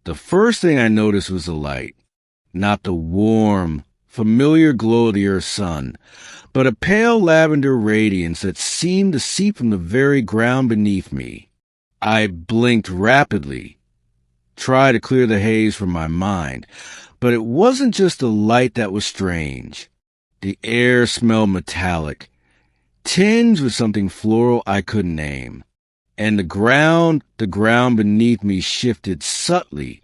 The first thing I noticed was the light. Not the warm, familiar glow of the Earth's sun, but a pale lavender radiance that seemed to seep from the very ground beneath me. I blinked rapidly, tried to clear the haze from my mind, but it wasn't just the light that was strange. The air smelled metallic, tinged with something floral I couldn't name. And the ground beneath me shifted subtly,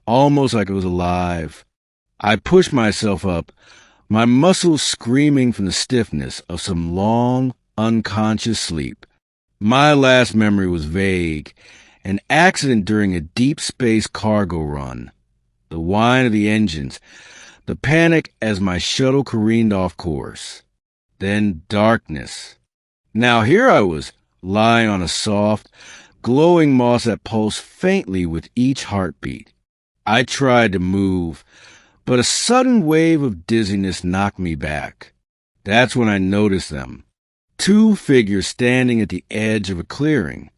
almost like it was alive. I pushed myself up, my muscles screaming from the stiffness of some long, unconscious sleep. My last memory was vague, an accident during a deep space cargo run, the whine of the engines, the panic as my shuttle careened off course. Then darkness. Now here I was, lying on a soft, glowing moss that pulsed faintly with each heartbeat. I tried to move, but a sudden wave of dizziness knocked me back. That's when I noticed them. Two figures standing at the edge of a clearing.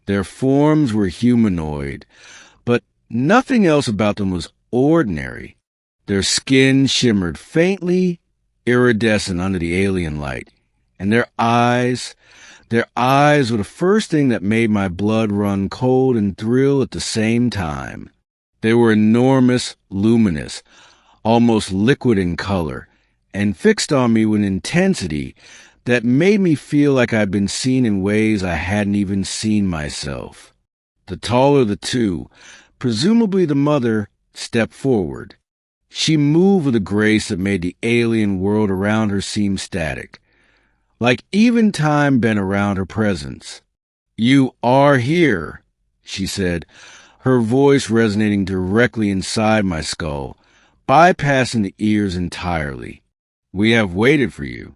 Their forms were humanoid, but nothing else about them was ordinary. Their skin shimmered faintly, iridescent under the alien light, and their eyes were the first thing that made my blood run cold and thrill at the same time. They were enormous, luminous, almost liquid in color, and fixed on me with intensity that made me feel like I'd been seen in ways I hadn't even seen myself. The taller of the two, presumably the mother, stepped forward. She moved with a grace that made the alien world around her seem static, like even time bent around her presence. "You are here," she said, her voice resonating directly inside my skull, bypassing the ears entirely. "We have waited for you."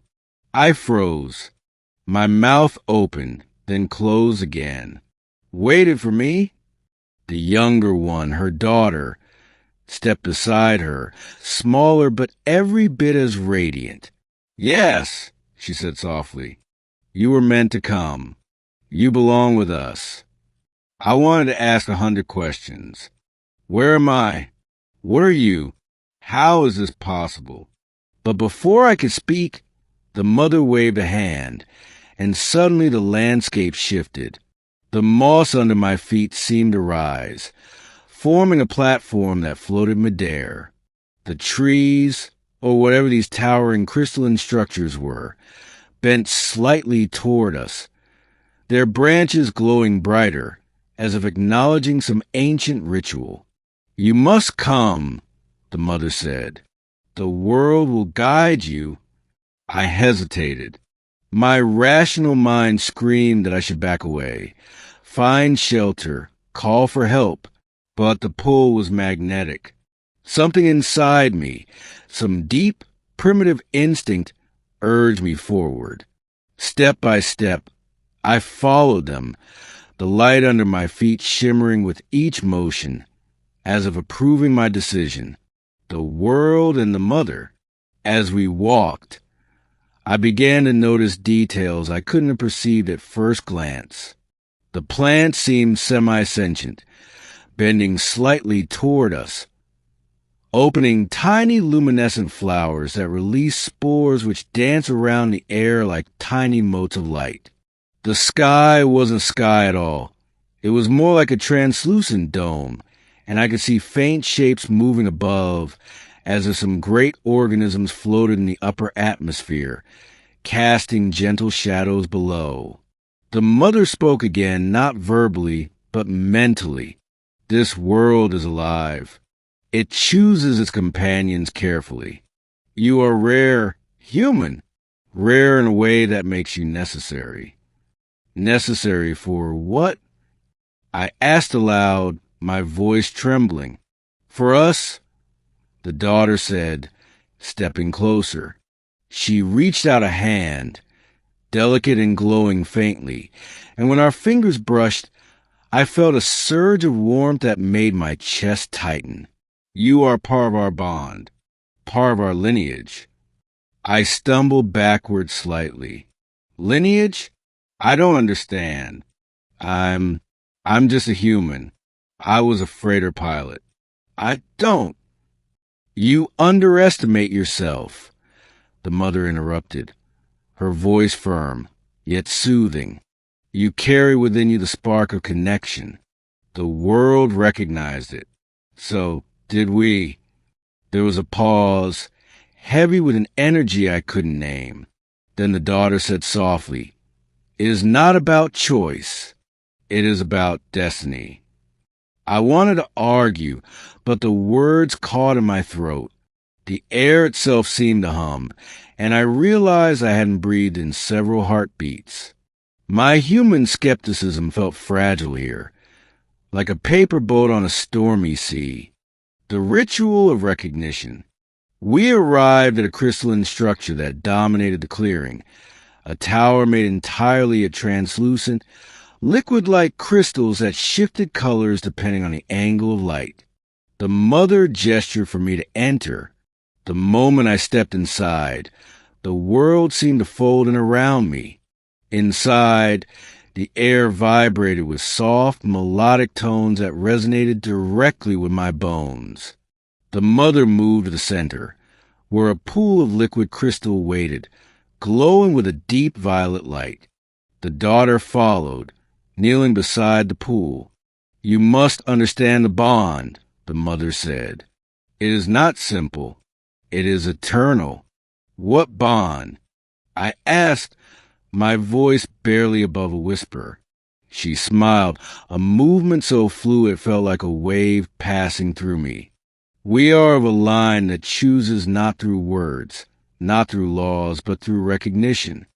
I froze. My mouth opened, then closed again. "Waited for me?" The younger one, her daughter, stepped beside her, smaller but every bit as radiant. "Yes," she said softly. "You were meant to come. You belong with us." I wanted to ask 100 questions. Where am I? What are you? How is this possible? But before I could speak, the mother waved a hand, and suddenly the landscape shifted. The moss under my feet seemed to rise, forming a platform that floated midair. The trees, or whatever these towering crystalline structures were, bent slightly toward us, their branches glowing brighter, as if acknowledging some ancient ritual. "You must come," the mother said. "The world will guide you." I hesitated. My rational mind screamed that I should back away, find shelter, call for help, but the pull was magnetic. Something inside me, some deep, primitive instinct, urged me forward. Step by step, I followed them, the light under my feet shimmering with each motion, as if approving my decision. The world and the mother. As we walked, I began to notice details I couldn't have perceived at first glance. The plant seemed semi-sentient, bending slightly toward us, opening tiny luminescent flowers that release spores which dance around the air like tiny motes of light. The sky wasn't sky at all. It was more like a translucent dome, and I could see faint shapes moving above, as if some great organisms floated in the upper atmosphere, casting gentle shadows below. The mother spoke again, not verbally, but mentally. "This world is alive. It chooses its companions carefully. You are rare, human, rare in a way that makes you necessary." "Necessary for what?" I asked aloud, my voice trembling. "For us," the daughter said, stepping closer. She reached out a hand, delicate and glowing faintly, and when our fingers brushed, I felt a surge of warmth that made my chest tighten. "You are part of our bond, part of our lineage." I stumbled backward slightly. "Lineage? I don't understand. I'm just a human. I was a freighter pilot. I don't. You underestimate yourself, the mother interrupted, her voice firm, yet soothing. You carry within you the spark of connection. The world recognized it. So did we. There was a pause, heavy with an energy I couldn't name. Then the daughter said softly, "It is not about choice. It is about destiny." I wanted to argue, but the words caught in my throat. The air itself seemed to hum, and I realized I hadn't breathed in several heartbeats. My human skepticism felt fragile here, like a paper boat on a stormy sea. The ritual of recognition. We arrived at a crystalline structure that dominated the clearing, a tower made entirely of translucent, liquid-like crystals that shifted colors depending on the angle of light. The mother gestured for me to enter. The moment I stepped inside, the world seemed to fold in around me. Inside, the air vibrated with soft, melodic tones that resonated directly with my bones. The mother moved to the center, where a pool of liquid crystal waited, glowing with a deep violet light. The daughter followed, kneeling beside the pool. "You must understand the bond," the mother said. "It is not simple. It is eternal." "What bond?" I asked, my voice barely above a whisper. She smiled, a movement so fluid it felt like a wave passing through me. "We are of a line that chooses not through words, not through laws, but through recognition.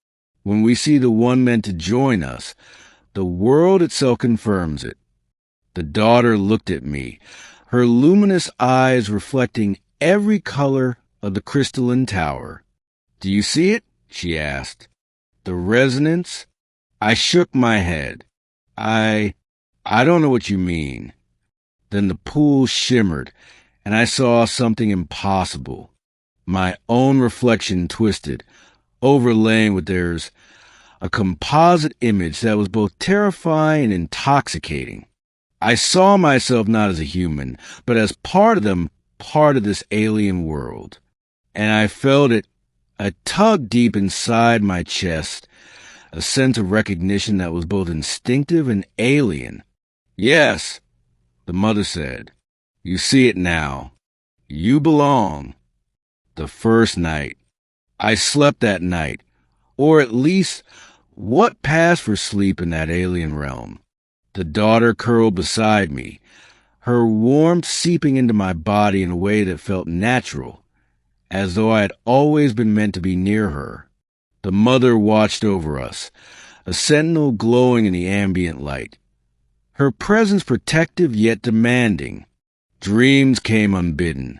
When we see the one meant to join us, the world itself confirms it." The daughter looked at me, her luminous eyes reflecting every color of the crystalline tower. "Do you see it?" she asked. "The resonance?" I shook my head. I don't know what you mean." Then the pool shimmered, and I saw something impossible. My own reflection twisted, overlaying with theirs, a composite image that was both terrifying and intoxicating. I saw myself not as a human, but as part of them, part of this alien world. And I felt it, a tug deep inside my chest, a sense of recognition that was both instinctive and alien. "Yes," the mother said. "You see it now. You belong." The first night. I slept that night, or at least what passed for sleep in that alien realm. The daughter curled beside me, her warmth seeping into my body in a way that felt natural, as though I had always been meant to be near her. The mother watched over us, a sentinel glowing in the ambient light. Her presence protective yet demanding. Dreams came unbidden.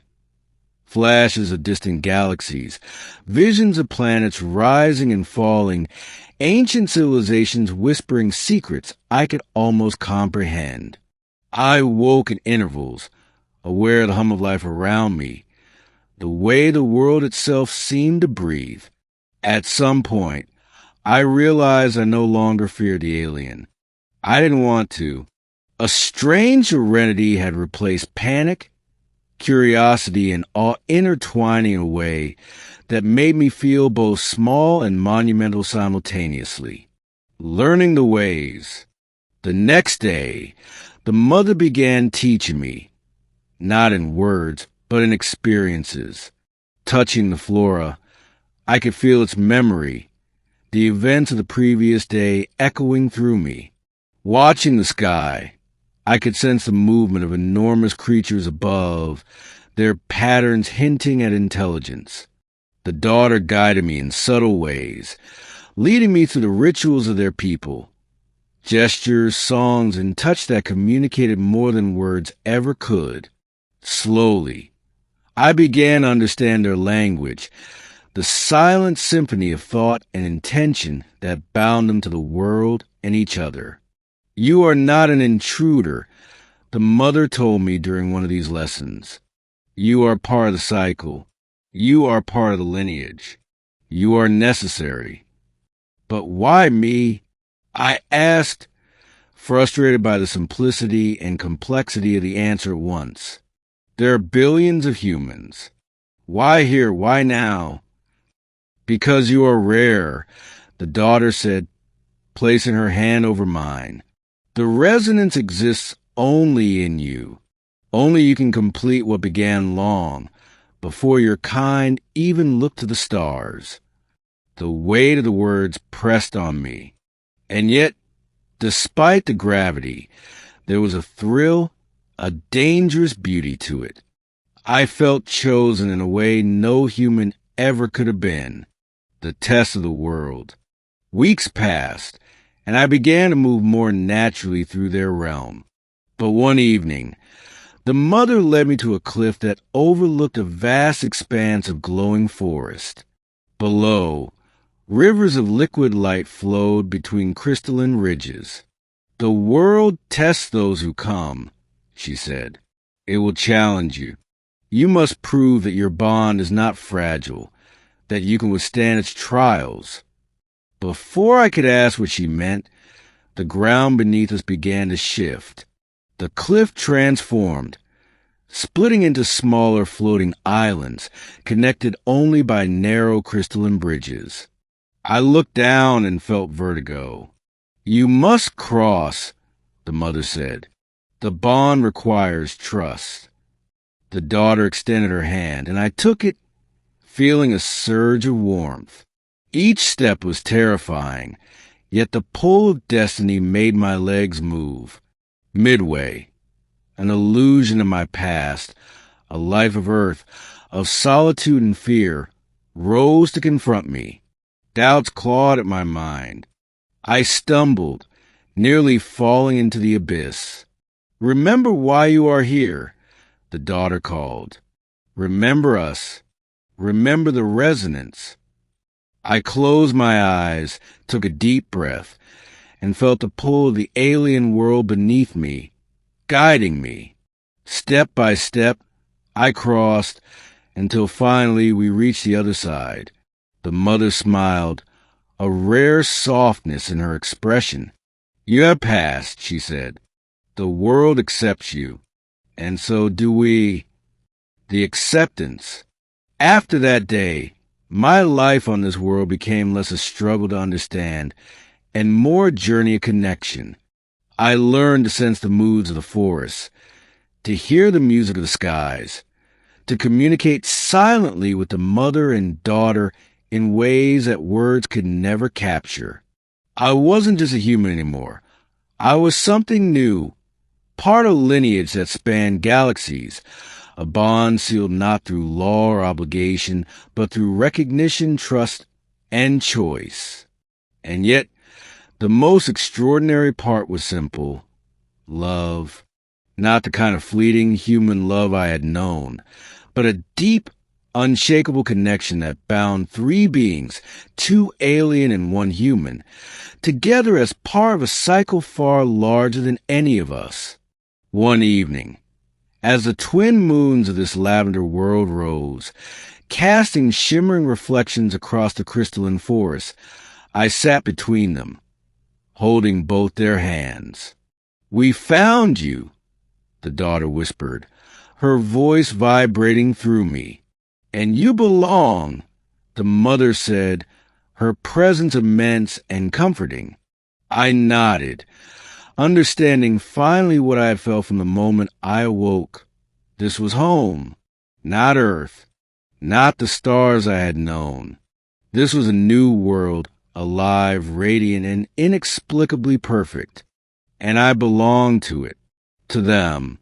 Flashes of distant galaxies, visions of planets rising and falling, ancient civilizations whispering secrets I could almost comprehend. I woke in intervals, aware of the hum of life around me, the way the world itself seemed to breathe. At some point, I realized I no longer feared the alien. I didn't want to. A strange serenity had replaced panic, curiosity, and awe intertwining in a way that made me feel both small and monumental simultaneously. Learning the ways. The next day, the mother began teaching me, not in words, but in experiences. Touching the flora, I could feel its memory, the events of the previous day echoing through me. Watching the sky, I could sense the movement of enormous creatures above, their patterns hinting at intelligence. The daughter guided me in subtle ways, leading me through the rituals of their people. Gestures, songs, and touch that communicated more than words ever could. Slowly, I began to understand their language, the silent symphony of thought and intention that bound them to the world and each other. "You are not an intruder," the mother told me during one of these lessons. "You are part of the cycle. You are part of the lineage. You are necessary." "But why me?" I asked, frustrated by the simplicity and complexity of the answer at once. There are billions of humans. Why here? Why now? Because you are rare, the daughter said, placing her hand over mine. The resonance exists only in you. Only you can complete what began long, before your kind even looked to the stars. The weight of the words pressed on me. And yet, despite the gravity, there was a thrill, a dangerous beauty to it. I felt chosen in a way no human ever could have been. The test of the world. Weeks passed, and I began to move more naturally through their realm. But one evening, the mother led me to a cliff that overlooked a vast expanse of glowing forest. Below, rivers of liquid light flowed between crystalline ridges. The world tests those who come, she said. It will challenge you. You must prove that your bond is not fragile, that you can withstand its trials. Before I could ask what she meant, the ground beneath us began to shift. The cliff transformed, splitting into smaller floating islands, connected only by narrow crystalline bridges. I looked down and felt vertigo. You must cross, the mother said. The bond requires trust. The daughter extended her hand, and I took it, feeling a surge of warmth. Each step was terrifying, yet the pull of destiny made my legs move. Midway, an illusion of my past, a life of earth, of solitude and fear, rose to confront me. Doubts clawed at my mind. I stumbled, nearly falling into the abyss. Remember why you are here, the daughter called. Remember us. Remember the resonance. I closed my eyes, took a deep breath, and felt the pull of the alien world beneath me, guiding me. Step by step, I crossed, until finally we reached the other side. The mother smiled, a rare softness in her expression. You have passed, she said. The world accepts you, and so do we. The acceptance. After that day, my life on this world became less a struggle to understand and more a journey of connection. I learned to sense the moods of the forest, to hear the music of the skies, to communicate silently with the mother and daughter in ways that words could never capture. I wasn't just a human anymore. I was something new, part of a lineage that spanned galaxies, a bond sealed not through law or obligation, but through recognition, trust, and choice. And yet, the most extraordinary part was simple. Love. Not the kind of fleeting human love I had known, but a deep, unshakable connection that bound three beings, two alien and one human, together as part of a cycle far larger than any of us. One evening, as the twin moons of this lavender world rose, casting shimmering reflections across the crystalline forest, I sat between them, holding both their hands. We found you, the daughter whispered, her voice vibrating through me. And you belong, the mother said, her presence immense and comforting. I nodded, understanding finally what I had felt from the moment I awoke. This was home, not Earth, not the stars I had known. This was a new world, alive, radiant, and inexplicably perfect. And I belonged to it, to them.